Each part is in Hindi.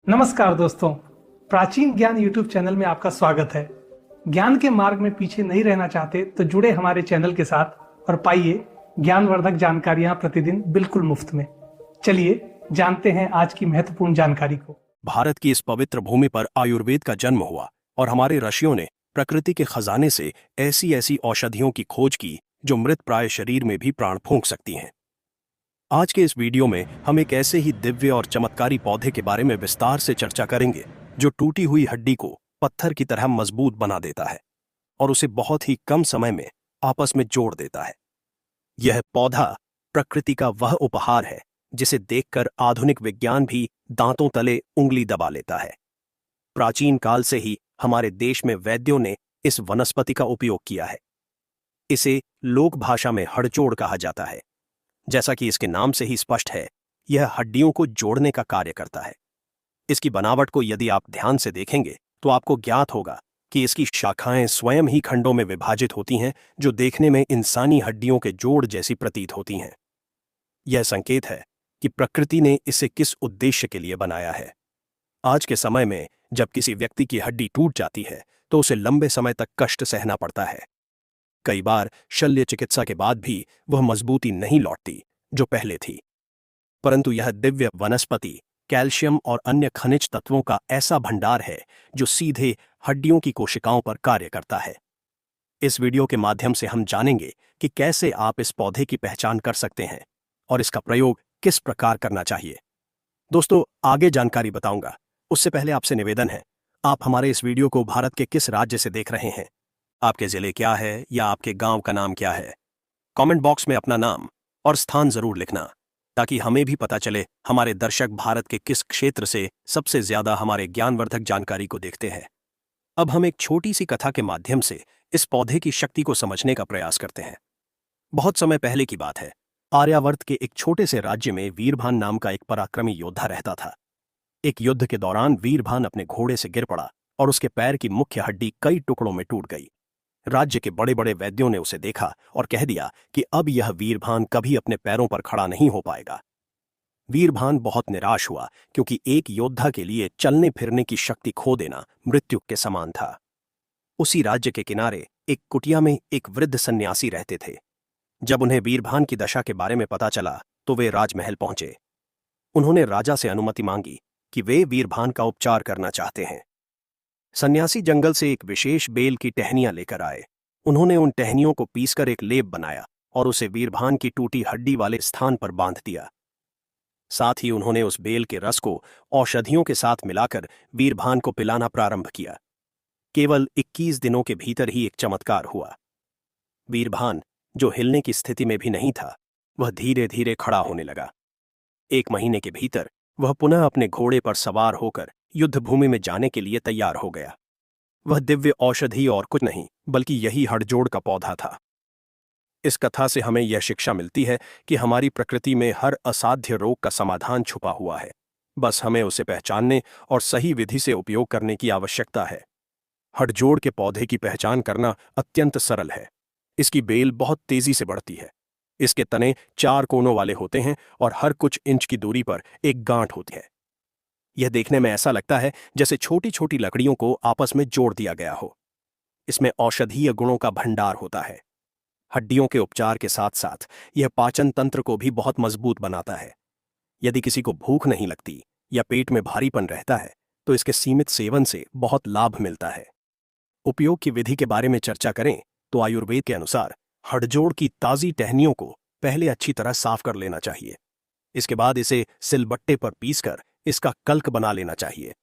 नमस्कार दोस्तों। प्राचीन ज्ञान यूट्यूब चैनल में आपका स्वागत है। ज्ञान के मार्ग में पीछे नहीं रहना चाहते तो जुड़े हमारे चैनल के साथ और पाइए ज्ञानवर्धक जानकारियां प्रतिदिन बिल्कुल मुफ्त में। चलिए जानते हैं आज की महत्वपूर्ण जानकारी को। भारत की इस पवित्र भूमि पर आयुर्वेद का जन्म हुआ और हमारे ऋषियों ने प्रकृति के खजाने से ऐसी ऐसी औषधियों की खोज की जो मृत प्राय शरीर में भी प्राण फूंक सकती हैं। आज के इस वीडियो में हम एक ऐसे ही दिव्य और चमत्कारी पौधे के बारे में विस्तार से चर्चा करेंगे जो टूटी हुई हड्डी को पत्थर की तरह मजबूत बना देता है और उसे बहुत ही कम समय में आपस में जोड़ देता है। यह पौधा प्रकृति का वह उपहार है जिसे देखकर आधुनिक विज्ञान भी दांतों तले उंगली दबा लेता है। प्राचीन काल से ही हमारे देश में वैद्यों ने इस वनस्पति का उपयोग किया है। इसे लोक भाषा में हड़जोड़ कहा जाता है। जैसा कि इसके नाम से ही स्पष्ट है, यह हड्डियों को जोड़ने का कार्य करता है। इसकी बनावट को यदि आप ध्यान से देखेंगे तो आपको ज्ञात होगा कि इसकी शाखाएं स्वयं ही खंडों में विभाजित होती हैं जो देखने में इंसानी हड्डियों के जोड़ जैसी प्रतीत होती हैं। यह संकेत है कि प्रकृति ने इसे किस उद्देश्य के लिए बनाया है। आज के समय में जब किसी व्यक्ति की हड्डी टूट जाती है तो उसे लंबे समय तक कष्ट सहना पड़ता है। कई बार शल्य चिकित्सा के बाद भी वह मजबूती नहीं लौटती जो पहले थी। परंतु यह दिव्य वनस्पति कैल्शियम और अन्य खनिज तत्वों का ऐसा भंडार है जो सीधे हड्डियों की कोशिकाओं पर कार्य करता है। इस वीडियो के माध्यम से हम जानेंगे कि कैसे आप इस पौधे की पहचान कर सकते हैं और इसका प्रयोग किस प्रकार करना चाहिए। दोस्तों, आगे जानकारी बताऊंगा उससे पहले आपसे निवेदन है, आप हमारे इस वीडियो को भारत के किस राज्य से देख रहे हैं, आपके जिले क्या है या आपके गांव का नाम क्या है। कमेंट बॉक्स में अपना नाम और स्थान जरूर लिखना ताकि हमें भी पता चले हमारे दर्शक भारत के किस क्षेत्र से सबसे ज्यादा हमारे ज्ञानवर्धक जानकारी को देखते हैं। अब हम एक छोटी सी कथा के माध्यम से इस पौधे की शक्ति को समझने का प्रयास करते हैं। बहुत समय पहले की बात है। आर्यावर्त के एक छोटे से राज्य में वीरभान नाम का एक पराक्रमी योद्धा रहता था। एक युद्ध के दौरान वीरभान अपने घोड़े से गिर पड़ा और उसके पैर की मुख्य हड्डी कई टुकड़ों में टूट गई। राज्य के बड़े बड़े वैद्यों ने उसे देखा और कह दिया कि अब यह वीरभान कभी अपने पैरों पर खड़ा नहीं हो पाएगा। वीरभान बहुत निराश हुआ क्योंकि एक योद्धा के लिए चलने फिरने की शक्ति खो देना मृत्यु के समान था। उसी राज्य के किनारे एक कुटिया में एक वृद्ध सन्यासी रहते थे। जब उन्हें वीरभान की दशा के बारे में पता चला तो वे राजमहल पहुंचे। उन्होंने राजा से अनुमति मांगी कि वे वीरभान का उपचार करना चाहते हैं। सन्यासी जंगल से एक विशेष बेल की टहनियां लेकर आए। उन्होंने उन टहनियों को पीसकर एक लेप बनाया और उसे वीरभान की टूटी हड्डी वाले स्थान पर बांध दिया। साथ ही उन्होंने उस बेल के रस को औषधियों के साथ मिलाकर वीरभान को पिलाना प्रारंभ किया। केवल 21 दिनों के भीतर ही एक चमत्कार हुआ। वीरभान, जो हिलने की स्थिति में भी नहीं था, वह धीरे धीरे खड़ा होने लगा। 1 महीने के भीतर वह पुनः अपने घोड़े पर सवार होकर युद्ध भूमि में जाने के लिए तैयार हो गया। वह दिव्य औषधि और कुछ नहीं बल्कि यही हड़जोड़ का पौधा था। इस कथा से हमें यह शिक्षा मिलती है कि हमारी प्रकृति में हर असाध्य रोग का समाधान छुपा हुआ है। बस हमें उसे पहचानने और सही विधि से उपयोग करने की आवश्यकता है। हड़जोड़ के पौधे की पहचान करना अत्यंत सरल है। इसकी बेल बहुत तेजी से बढ़ती है। इसके तने 4 कोनों वाले होते हैं और हर कुछ इंच की दूरी पर एक गांठ होती है। यह देखने में ऐसा लगता है जैसे छोटी छोटी लकड़ियों को आपस में जोड़ दिया गया हो। इसमें औषधीय गुणों का भंडार होता है। हड्डियों के उपचार के साथ साथ यह पाचन तंत्र को भी बहुत मजबूत बनाता है। यदि किसी को भूख नहीं लगती या पेट में भारीपन रहता है तो इसके सीमित सेवन से बहुत लाभ मिलता है। उपयोग की विधि के बारे में चर्चा करें तो आयुर्वेद के अनुसार हड़जोड़ की ताजी टहनियों को पहले अच्छी तरह साफ कर लेना चाहिए। इसके बाद इसे सिलबट्टे पर पीसकर इसका कल्क बना लेना चाहिए।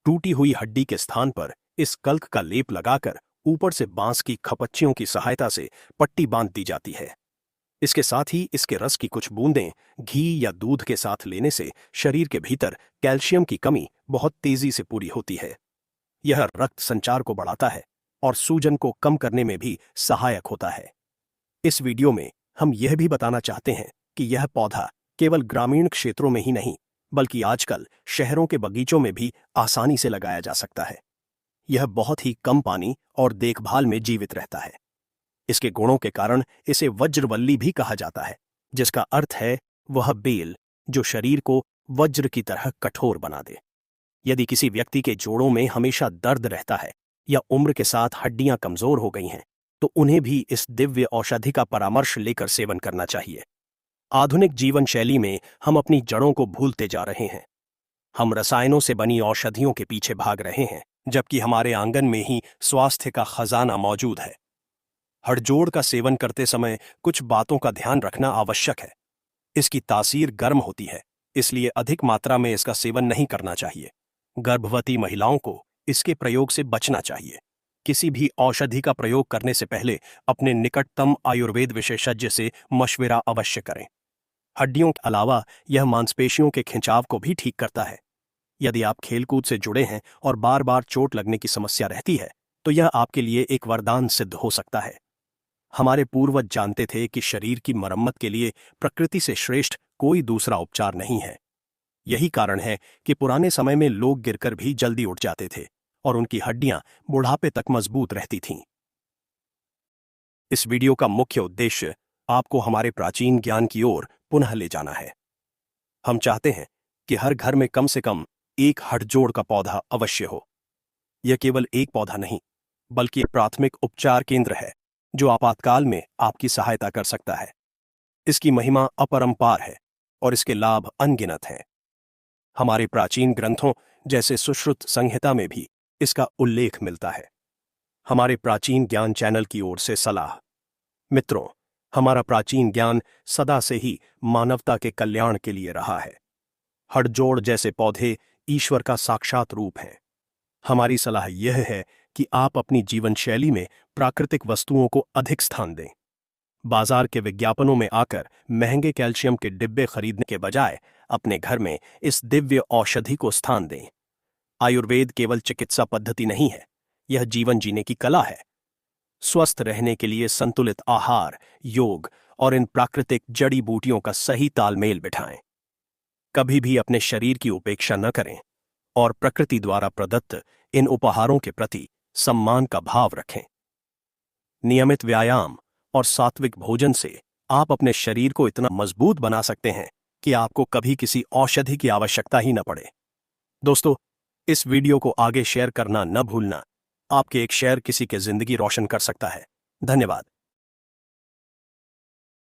टूटी हुई हड्डी के स्थान पर इस कल्क का लेप लगाकर ऊपर से बांस की खपच्चियों की सहायता से पट्टी बांध दी जाती है। इसके साथ ही इसके रस की कुछ बूंदें घी या दूध के साथ लेने से शरीर के भीतर कैल्शियम की कमी बहुत तेजी से पूरी होती है। यह रक्त संचार को बढ़ाता है और सूजन को कम करने में भी सहायक होता है। इस वीडियो में हम यह भी बताना चाहते हैं कि यह पौधा केवल ग्रामीण क्षेत्रों में ही नहीं बल्कि आजकल शहरों के बगीचों में भी आसानी से लगाया जा सकता है। यह बहुत ही कम पानी और देखभाल में जीवित रहता है। इसके गुणों के कारण इसे वज्रवल्ली भी कहा जाता है, जिसका अर्थ है वह बेल जो शरीर को वज्र की तरह कठोर बना दे। यदि किसी व्यक्ति के जोड़ों में हमेशा दर्द रहता है या उम्र के साथ हड्डियां कमजोर हो गई हैं, तो उन्हें भी इस दिव्य औषधि का परामर्श लेकर सेवन करना चाहिए। आधुनिक जीवन शैली में हम अपनी जड़ों को भूलते जा रहे हैं। हम रसायनों से बनी औषधियों के पीछे भाग रहे हैं, जबकि हमारे आंगन में ही स्वास्थ्य का खजाना मौजूद है। हड़जोड़ का सेवन करते समय कुछ बातों का ध्यान रखना आवश्यक है। इसकी तासीर गर्म होती है, इसलिए अधिक मात्रा में इसका सेवन नहीं करना चाहिए। गर्भवती महिलाओं को इसके प्रयोग से बचना चाहिए। किसी भी औषधि का प्रयोग करने से पहले अपने निकटतम आयुर्वेद विशेषज्ञ से मशविरा अवश्य करें। हड्डियों के अलावा यह मांसपेशियों के खिंचाव को भी ठीक करता है। यदि आप खेलकूद से जुड़े हैं और बार बार चोट लगने की समस्या रहती है, तो यह आपके लिए एक वरदान सिद्ध हो सकता है। हमारे पूर्वज जानते थे कि शरीर की मरम्मत के लिए प्रकृति से श्रेष्ठ कोई दूसरा उपचार नहीं है। यही कारण है कि पुराने समय में लोग गिरकर भी जल्दी उठ जाते थे और उनकी हड्डियां बुढ़ापे तक मजबूत रहती थीं। इस वीडियो का मुख्य उद्देश्य आपको हमारे प्राचीन ज्ञान की ओर पुनः ले जाना है। हम चाहते हैं कि हर घर में कम से कम एक हड़जोड़ का पौधा अवश्य हो। यह केवल एक पौधा नहीं, बल्कि एक प्राथमिक उपचार केंद्र है जो आपातकाल में आपकी सहायता कर सकता है। इसकी महिमा अपरंपार है और इसके लाभ अनगिनत हैं। हमारे प्राचीन ग्रंथों जैसे सुश्रुत संहिता में भी इसका उल्लेख मिलता है। हमारे प्राचीन ज्ञान चैनल की ओर से सलाह। मित्रों, हमारा प्राचीन ज्ञान सदा से ही मानवता के कल्याण के लिए रहा है। हड़जोड़ जैसे पौधे ईश्वर का साक्षात रूप हैं। हमारी सलाह यह है कि आप अपनी जीवन शैली में प्राकृतिक वस्तुओं को अधिक स्थान दें। बाजार के विज्ञापनों में आकर महंगे कैल्शियम के डिब्बे खरीदने के बजाय अपने घर में इस दिव्य औषधि को स्थान दें। आयुर्वेद केवल चिकित्सा पद्धति नहीं है, यह जीवन जीने की कला है। स्वस्थ रहने के लिए संतुलित आहार, योग और इन प्राकृतिक जड़ी बूटियों का सही तालमेल बिठाएं। कभी भी अपने शरीर की उपेक्षा न करें और प्रकृति द्वारा प्रदत्त इन उपहारों के प्रति सम्मान का भाव रखें। नियमित व्यायाम और सात्विक भोजन से आप अपने शरीर को इतना मजबूत बना सकते हैं कि आपको कभी किसी औषधि की आवश्यकता ही न पड़े। दोस्तों, इस वीडियो को आगे शेयर करना न भूलना। आपके एक शेयर किसी के जिंदगी रोशन कर सकता है। धन्यवाद।